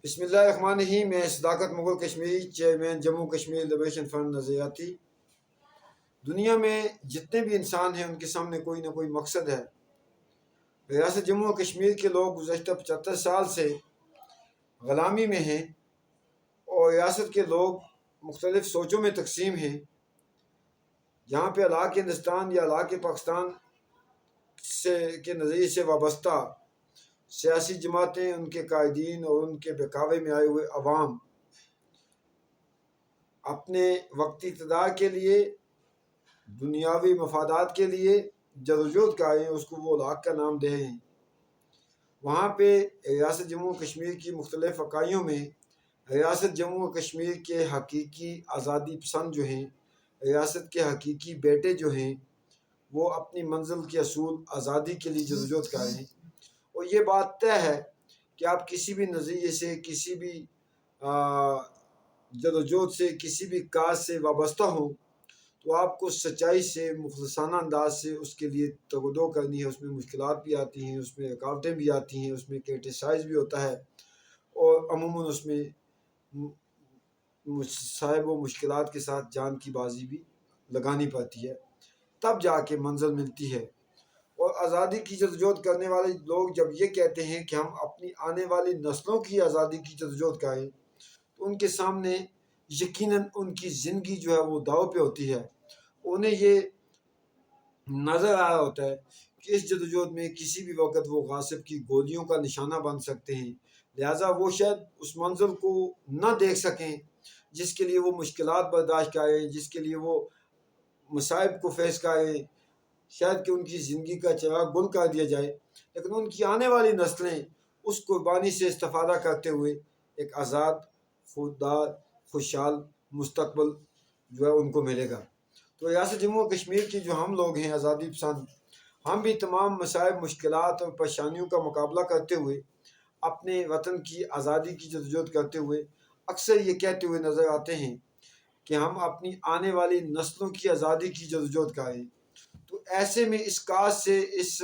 बिस्मिल्लाहिर्रहमानिर्रहीम। मैं Sadaqat Mughal Kashmiri chairman Jammu Kashmir liberation front नज़रियाती। दुनिया में जितने भी इंसान हैं उनके सामने कोई ना कोई मकसद है। रियासत जम्मू और कश्मीर के लोग गुज़श्ता 75 साल से ग़ुलामी में हैं और रियासत के लोग मुख्तलिफ़ सोचों में तकसीम हैं। जहाँ पे अलाक़ हिंदुस्तान या अलाक़ पाकिस्तान से के नज़रिए से वाबस्ता सियासी जमातें, उनके कायदीन और उनके बहकावे में आए हुए अवाम अपने वक्ती इक़्तिदार के लिए, दुनियावी मफादात के लिए जदोजहद का है, उसको वो लाख का नाम दे हैं। वहाँ पे रियासत जम्मू कश्मीर की मुख्तलिफ़ इकाइयों में रियासत जम्मू कश्मीर के हकीकी आज़ादी पसंद जो हैं, रियासत के हकीकी बेटे जो हैं, वो अपनी मंजिल के असूल आज़ादी के लिए जदोजहद का हैं। और ये बात तय है कि आप किसी भी नज़रिए से, किसी भी जदोजहद से, किसी भी काज से वाबस्ता हों तो आपको सच्चाई से, मुखलसाना अंदाज से उसके लिए तगदो करनी है। उसमें मुश्किलात भी आती हैं, उसमें रुकावटें भी आती हैं, उसमें क्रिटिसाइज़ भी होता है और अमूमन उसमें साहिब व मुश्किलात के साथ जान की बाजी भी लगानी पड़ती है, तब जाके मंजिल मिलती है। और आज़ादी की जदोजहद करने वाले लोग जब ये कहते हैं कि हम अपनी आने वाली नस्लों की आज़ादी की जदोजहद करें तो उनके सामने यकीनन उनकी ज़िंदगी जो है वो दाव पे होती है। उन्हें ये नज़र आ रहा होता है कि इस जदोजहद में किसी भी वक्त वो गासिब की गोलियों का निशाना बन सकते हैं। लिहाजा वो शायद उस मंजिल को न देख सकें जिसके लिए वो मुश्किलात बर्दाश्त करें, जिसके लिए वो मसाइब को फेस करें, शायद कि उनकी ज़िंदगी का चिराग गुल कर दिया जाए, लेकिन उनकी आने वाली नस्लें उस कुर्बानी से इस्तेफादा करते हुए एक आज़ाद, खुददार, खुशहाल मुस्तकबिल जो है उनको मिलेगा। तो रियासत जम्मू और कश्मीर के जो हम लोग हैं आज़ादी पसंद, हम भी तमाम मसाइब, मुश्किलात और परेशानियों का मुकाबला करते हुए अपने वतन की आज़ादी की जदोजहद करते हुए अक्सर ये कहते हुए नज़र आते हैं कि हम अपनी आने वाली नस्लों की आज़ादी की जदोजहद करें। तो ऐसे में इस काज से, इस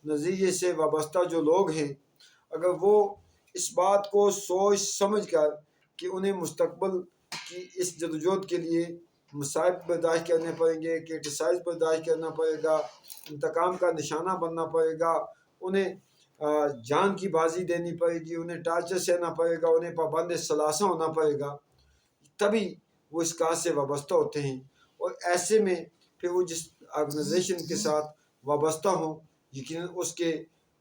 नज़रिए से वाबस्ता जो लोग हैं, अगर वो इस बात को सोच समझ कर कि उन्हें मुस्तकबिल की इस जदोजहद के लिए मसाइब बर्दाश्त करने पड़ेंगे, क्रिटिसाइज़ बर्दाश्त करना पड़ेगा, इंतकाम का निशाना बनना पड़ेगा, उन्हें जान की बाजी देनी पड़ेगी, उन्हें टार्चर सहना पड़ेगा, उन्हें पाबंद सलासा होना पड़ेगा, तभी वो इस काज से वाबस्ता होते हैं। और ऐसे में फिर वो जिस ऑर्गेनाइजेशन के साथ वाबस्ता हों, यकीनन उसके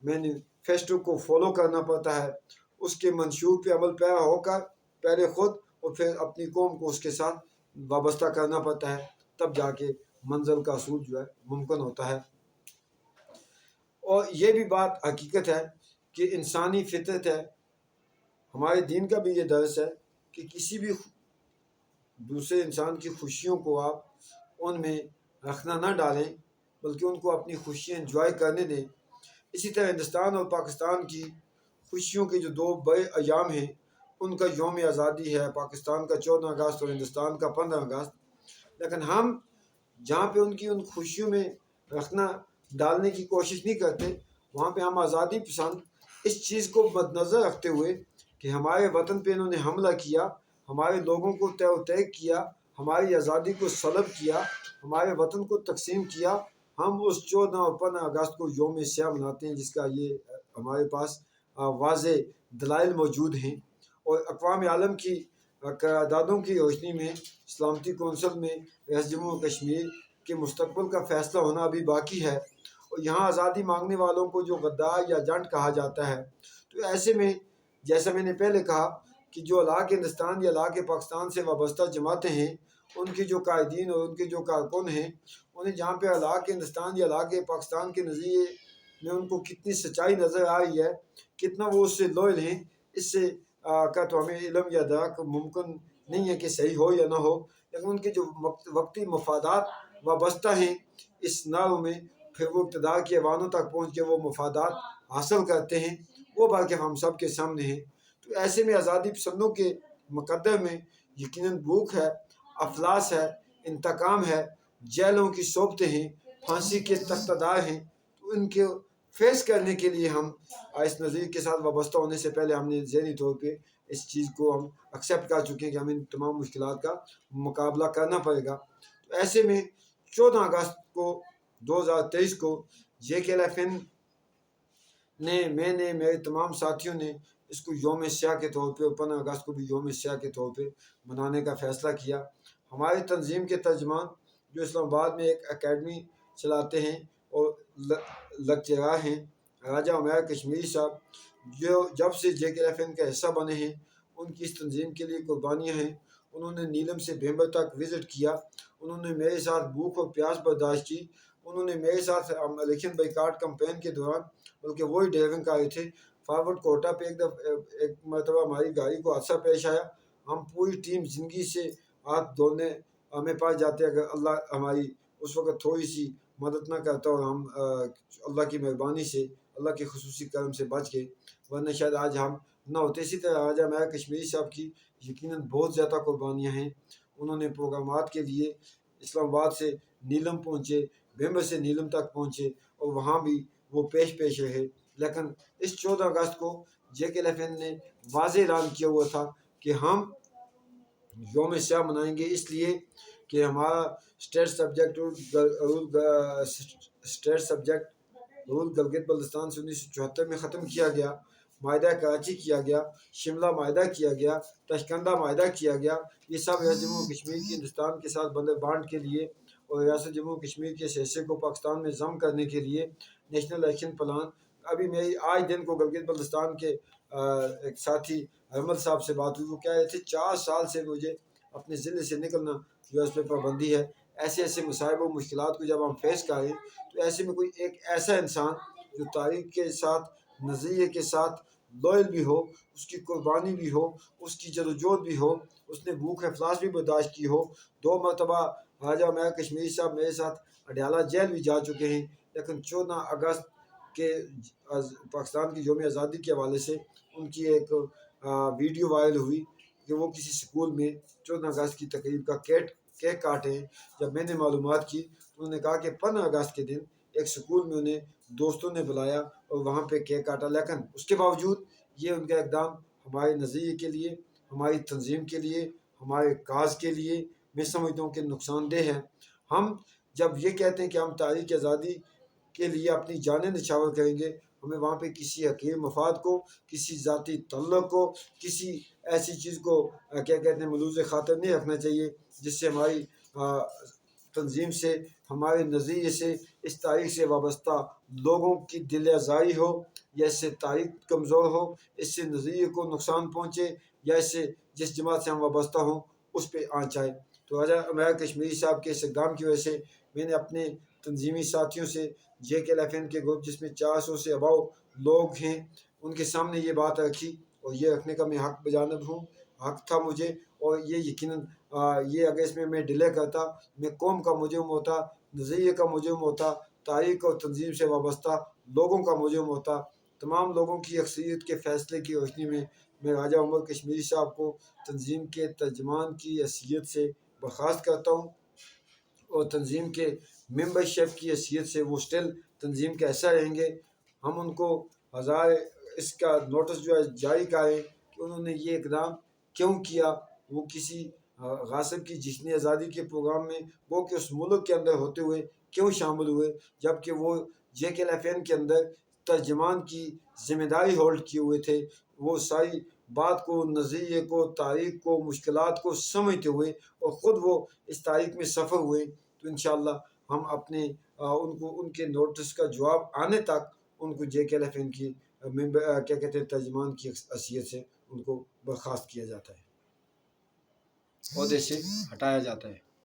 मैनिफेस्टो को फॉलो करना पड़ता है, उसके मंशूर पे अमल पैरा होकर पहले ख़ुद और फिर अपनी कौम को उसके साथ वाबस्ता करना पड़ता है, तब जाके मंजिल का असूल जो है मुमकिन होता है। और ये भी बात हकीकत है कि इंसानी फितरत है, हमारे दीन का भी ये दर्स है कि किसी भी दूसरे इंसान की खुशियों को आप उनमें रखना ना डालें, बल्कि उनको अपनी खुशियाँ एंजॉय करने दें। इसी तरह हिंदुस्तान और पाकिस्तान की खुशियों के जो दो बड़े अयाम हैं, उनका यौम आज़ादी है, पाकिस्तान का 14 अगस्त और हिंदुस्तान का 15 अगस्त। लेकिन हम जहाँ पे उनकी उन खुशियों में रखना डालने की कोशिश नहीं करते, वहाँ पे हम आज़ादी पसंद इस चीज़ को मद्देनज़र रखते हुए कि हमारे वतन पे इन्होंने हमला किया, हमारे लोगों को तय किया, हमारी आज़ादी को सलब किया, हमारे वतन को तकसीम किया, हम उस 14 और 15 अगस्त को यौम स्याह मनाते हैं, जिसका ये हमारे पास वाज़े दलाइल मौजूद हैं। और अक़वाम आलम की करारदादों की रोशनी में सलामती कौंसिल में रियासत जम्मू और कश्मीर के मुस्तकबिल का फ़ैसला होना अभी बाकी है। और यहाँ आज़ादी मांगने वालों को जो गद्दार या जंट कहा जाता है, तो ऐसे में जैसा मैंने पहले कहा कि जो अलाक़ हिंदुस्तान या अलाक़ पाकिस्तान से वाबस्ता जमातें हैं, उनके जो कायदीन और उनके जो कारकुन हैं, उन्हें जहाँ पे अलाक़ हिंदुस्तान या अलाक़ पाकिस्तान के नज़रिए में उनको कितनी सच्चाई नज़र आ रही है, कितना वो उससे लॉयल हैं, इससे का तो हमें इल्म या दराक मुमकिन नहीं है कि सही हो या ना हो। लेकिन उनके जो वक्ती मफादात वाबस्ता हैं इस नाव में, फिर वो इक़्तिदार के ऐवानों तक पहुँच के वो मफादात हासिल करते हैं, वो बाकी हम सब के सामने हैं। तो ऐसे में आज़ादी पसंदों के मुकद्दर में यकीनन भूख है, अफलास है, इंतकाम है, जेलों की सोबतें हैं, फांसी के तख्तादार हैं। तो इनके فیس کرنے کے لیے ہم اس نظریے کے ساتھ وابستہ ہونے سے پہلے ہم نے ذہنی طور پہ اس چیز کو ہم ایکسیپٹ کر چکے ہیں کہ ہمیں ان تمام مشکلات کا مقابلہ کرنا پڑے گا۔ تو ایسے میں 14 اگست کو 2023 کو JKLFN میں نے میرے تمام ساتھیوں نے اس کو یوم سیاہ کے طور پہ اور 15 اگست کو بھی یوم سیاہ کے طور پہ منانے کا فیصلہ کیا۔ ہماری تنظیم کے ترجمان جو اسلام آباد میں ایک اکیڈمی چلاتے ہیں اور لیکچرار ہیں، راجہ عمیر کشمیری صاحب، جو جب سے JKLFN کا حصہ بنے ہیں ان کی اس تنظیم کے لیے قربانیاں ہیں۔ انہوں نے نیلم سے بھیمبر تک وزٹ کیا، انہوں نے میرے ساتھ بھوک اور پیاس برداشت کی، انہوں نے میرے ساتھ الیکشن بائیکاٹ کمپین کے دوران بلکہ وہی ڈرائیونگ کر رہے تھے، فارورڈ کوٹا پہ ایک مرتبہ ہماری گاڑی کو حادثہ پیش آیا، ہم پوری ٹیم زندگی سے ہاتھ دھونے ہمیں پاس جاتے اگر اللہ ہماری اس وقت تھوڑی سی مدد نہ کرتا اور ہم اللہ کی مہربانی سے اللہ کے خصوصی کرم سے بچ گئے، ورنہ شاید آج ہم نہ ہوتے۔ اسی طرح راجہ عمیر کشمیری صاحب کی یقیناً بہت زیادہ قربانیاں ہیں، انہوں نے پروگرامات کے لیے اسلام آباد سے نیلم پہنچے، بھیمبر سے نیلم تک پہنچے اور وہاں بھی وہ پیش رہے۔ لیکن اس 14 اگست کو JKLFN نے واضح اعلان کیا ہوا تھا کہ ہم یوم سیاہ منائیں گے، اس لیے کہ ہمارا state subject rule Gilgit Baltistan سے 1974 میں ختم کیا گیا، معاہدہ کراچی کیا گیا، شملہ معاہدہ کیا گیا، تاشقندہ معاہدہ کیا گیا۔ یہ سب ریاست جموں کشمیر کی ہندوستان کے ساتھ بانڈ کے لیے اور ریاست جموں کشمیر کے حصے کو پاکستان میں ضم کرنے کے لیے نیشنل ایکشن پلان۔ ابھی میری آج دن کو گلگت بلتستان کے ایک ساتھی احمد صاحب سے بات ہوئی، وہ کہہ رہے تھے 4 سال سے مجھے اپنے ضلع سے نکلنا جو اس پہ پابندی ہے۔ ایسے مصائب و مشکلات کو جب ہم فیس کریں تو ایسے میں کوئی ایک ایسا انسان جو تاریخ کے ساتھ نظریے کے ساتھ لوئل بھی ہو، اس کی قربانی بھی ہو، اس کی جدوجہد بھی ہو، اس نے بھوک افلاس بھی برداشت کی ہو۔ 2 مرتبہ راجہ عمیر کشمیری صاحب میرے ساتھ اڈیالہ جیل بھی جا چکے ہیں، لیکن 14 اگست کے پاکستان کی یوم آزادی کے حوالے سے ان کی ایک ویڈیو وائرل ہوئی کہ وہ کسی سکول میں 14 اگست کی تقریب کا کیک کاٹے ہیں۔ جب میں نے معلومات کی تو انہوں نے کہا کہ 15 اگست کے دن ایک سکول میں انہیں دوستوں نے بلایا اور وہاں پہ کیک کاٹا، لیکن اس کے باوجود یہ ان کا اقدام ہمارے نظریے کے لیے، ہماری تنظیم کے لیے، ہمارے کاز کے لیے میں سمجھتا ہوں کہ نقصان دہ ہے۔ ہم جب یہ کہتے ہیں کہ ہم تحریک آزادی کے لیے اپنی جانیں نچھاور کریں گے، ہمیں وہاں پہ کسی حقیر مفاد کو، کسی ذاتی تعلق کو، کسی ایسی چیز کو کیا کہتے ہیں ملوث خاطر نہیں رکھنا چاہیے جس سے ہماری تنظیم سے، ہمارے نظریے سے، اس تاریخ سے وابستہ لوگوں کی دل آزاری ہو، یا اس سے تاریخ کمزور ہو، اس سے نظریے کو نقصان پہنچے، یا اس سے جس جماعت سے ہم وابستہ ہوں اس پہ آنچ آئے۔ تو راجہ عمیر کشمیری صاحب کے اس اقدام کی وجہ سے میں نے اپنے تنظیمی ساتھیوں سے JKLFN کے گروپ جس میں 400 سے اباؤ لوگ ہیں ان کے سامنے یہ بات رکھی، اور یہ رکھنے کا میں حق بجانب ہوں، حق تھا مجھے، اور یہ یقیناً یہ اگر اس میں ڈیلے کرتا، میں قوم کا مجرم ہوتا، نظریے کا مجرم ہوتا، تاریخ اور تنظیم سے وابستہ لوگوں کا مجرم ہوتا۔ تمام لوگوں کی اکثریت کے فیصلے کی روشنی میں راجہ عمر کشمیری صاحب کو تنظیم کے ترجمان کی حیثیت سے برخاست کرتا ہوں، اور تنظیم کے ممبرشپ کی حیثیت سے وہ اسٹل تنظیم کا حصہ رہیں گے۔ ہم ان کو اس کا نوٹس جو ہے جاری کریں کہ انہوں نے یہ اقدام کیوں کیا، وہ کسی غاصب کی جشنی آزادی کے پروگرام میں وہ کہ اس ملک کے اندر ہوتے ہوئے کیوں شامل ہوئے، جبکہ وہ JKLFN کے اندر ترجمان کی ذمہ داری ہولڈ کیے ہوئے تھے۔ وہ ساری بات کو، نظریے کو، تاریخ کو، مشکلات کو سمجھتے ہوئے اور خود وہ اس تاریخ میں سفر ہوئے، تو انشاءاللہ ہم اپنے ان کے نوٹس کا جواب آنے تک ان کو JKLFN کی کیا کہتے ہیں ترجمان کی حیثیت سے ان کو برخاست کیا جاتا ہے، عہدے سے ہٹایا جاتا ہے۔